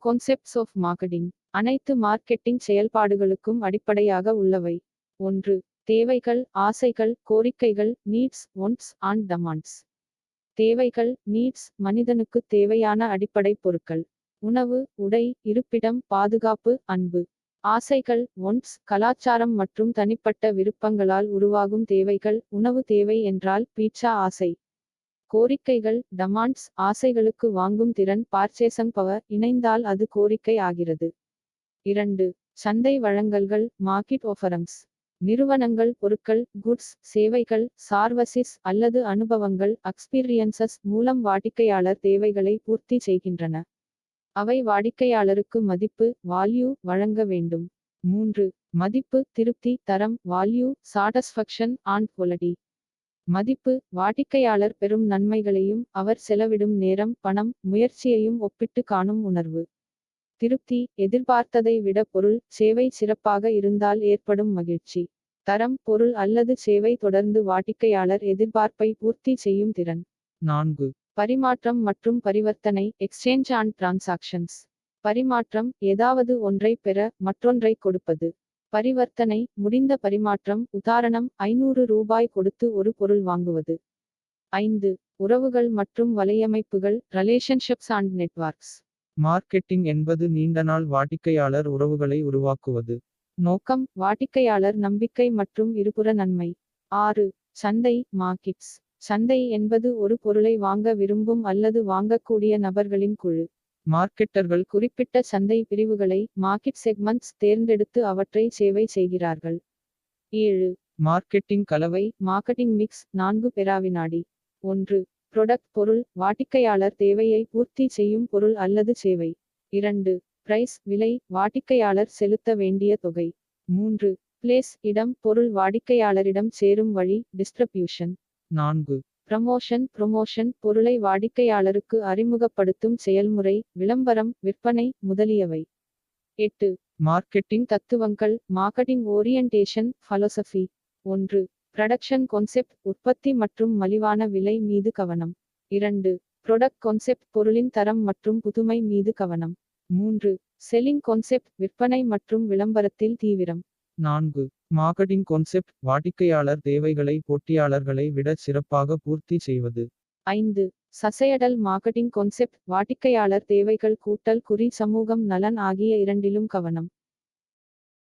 Concepts of marketing. அனைத்து marketing செயல்பாடுகளுக்கும் அடிப்படையாக உள்ளவை. 1. தேவைகள், ஆசைகள், கோரிக்கைகள், நீட்ஸ், ஒன்ட்ஸ் அண்ட் டமாண்ட்ஸ். தேவைகள், நீட்ஸ், மனிதனுக்கு தேவையான அடிப்படை பொருட்கள். உணவு, உடை, இருப்பிடம், பாதுகாப்பு, அன்பு. ஆசைகள், ஒன்ட்ஸ், கலாச்சாரம் மற்றும் தனிப்பட்ட விருப்பங்களால் உருவாகும் தேவைகள். உணவு தேவை என்றால் பீட்சா ஆசை. கோரிக்கைகள், டமாண்ட்ஸ், ஆசைகளுக்கு வாங்கும் திறன், பர்ச்சேசிங் பவர் இணைந்தால் அது கோரிக்கை ஆகிறது. 2. சந்தை வழங்கல்கள், மார்க்கெட் ஆஃபரன்ஸ். நிறுவனங்கள் பொருட்கள், குட்ஸ், சேவைகள், சர்வீசஸ் அல்லது அனுபவங்கள், எக்ஸ்பீரியன்சஸ் மூலம் வாடிக்கையாளர் தேவைகளை பூர்த்தி செய்கின்றன. அவை வாடிக்கையாளருக்கு மதிப்பு, வால்யூ வழங்க வேண்டும். 3. மதிப்பு, திருப்தி, தரம், வால்யூ, சாட்டிஸ்ஃபேக்ஷன் அண்ட் குவாலிட்டி. மதிப்பு, வாடிக்கையாளர் பெறும் நன்மைகளையும் அவர் செலவிடும் நேரம், பணம், முயற்சியையும் ஒப்பிட்டு காணும் உணர்வு. திருப்தி, எதிர்பார்த்ததை விட பொருள், சேவை சிறப்பாக இருந்தால் ஏற்படும் மகிழ்ச்சி. தரம், பொருள் அல்லது சேவை தொடர்ந்து வாடிக்கையாளர் எதிர்பார்ப்பை பூர்த்தி செய்யும் திறன். 4. பரிமாற்றம் மற்றும் பரிவர்த்தனை, எக்ஸ்சேஞ்ச் அண்ட் டிரான்சாக்ஷன்ஸ். பரிமாற்றம், ஏதாவது ஒன்றை பெற, மற்றொன்றை கொடுப்பது. பரிவர்த்தனை, முடிந்த பரிமாற்றம், உதாரணம், 500 ரூபாய் கொடுத்து ஒரு பொருள் வாங்குவது. 5. உறவுகள் மற்றும் வலையமைப்புகள், ரிலேஷன்ஷிப்ஸ் அண்ட் நெட்வொர்க்ஸ். மார்க்கெட்டிங் என்பது நீண்டநாள் வாடிக்கையாளர் உறவுகளை உருவாக்குவது. நோக்கம், வாடிக்கையாளர் நம்பிக்கை மற்றும் இருபுற நன்மை. 6. சந்தை, மார்க்கெட்ஸ். சந்தை என்பது ஒரு பொருளை வாங்க விரும்பும் அல்லது வாங்கக்கூடிய நபர்களின் குழு. மார்க்கெட்டர்கள் குறிப்பிட்ட சந்தை பிரிவுகளை, மார்க்கெட் செக்மெண்ட்ஸ் தேர்ந்தெடுத்து அவற்றை சேவை செய்கிறார்கள். 7. மார்க்கெட்டிங் கலவை, மார்க்கெட்டிங் மிக்ஸ். 4 பெறாவினாடி. 1. ப்ரொடக்ட், பொருள், வாடிக்கையாளர் தேவையை பூர்த்தி செய்யும் பொருள் அல்லது சேவை. 2. பிரைஸ், விலை, வாடிக்கையாளர் செலுத்த வேண்டிய தொகை. 3. பிளேஸ், இடம், பொருள் வாடிக்கையாளரிடம் சேரும் வழி, டிஸ்ட்ரிபியூஷன். 4. ப்ரமோஷன், பொருளை வாடிக்கையாளருக்கு அறிமுகப்படுத்தும் செயல்முறை, விளம்பரம், விற்பனை, முதலியவை. 8. மார்க்கெட்டிங் தத்துவங்கள், marketing orientation, philosophy. 1. Production concept, உற்பத்தி மற்றும் மலிவான விலை மீது கவனம். 2. ப்ரொடக்ட் கான்செப்ட், பொருளின் தரம் மற்றும் புதுமை மீது கவனம். 3. செல்லிங் கான்செப்ட், விற்பனை மற்றும் விளம்பரத்தில் தீவிரம். 4. மார்க்கெட்டிங் கான்செப்ட், வாடிக்கையாளர் தேவைகளை போட்டியாளர்களை விட சிறப்பாக பூர்த்தி செய்வது. 5. சசையடல் மார்க்கெட்டிங் கான்செப்ட், வாடிக்கையாளர் தேவைகள் கூட்டல் குறி சமூகம் நலன் ஆகிய இரண்டிலும் கவனம்.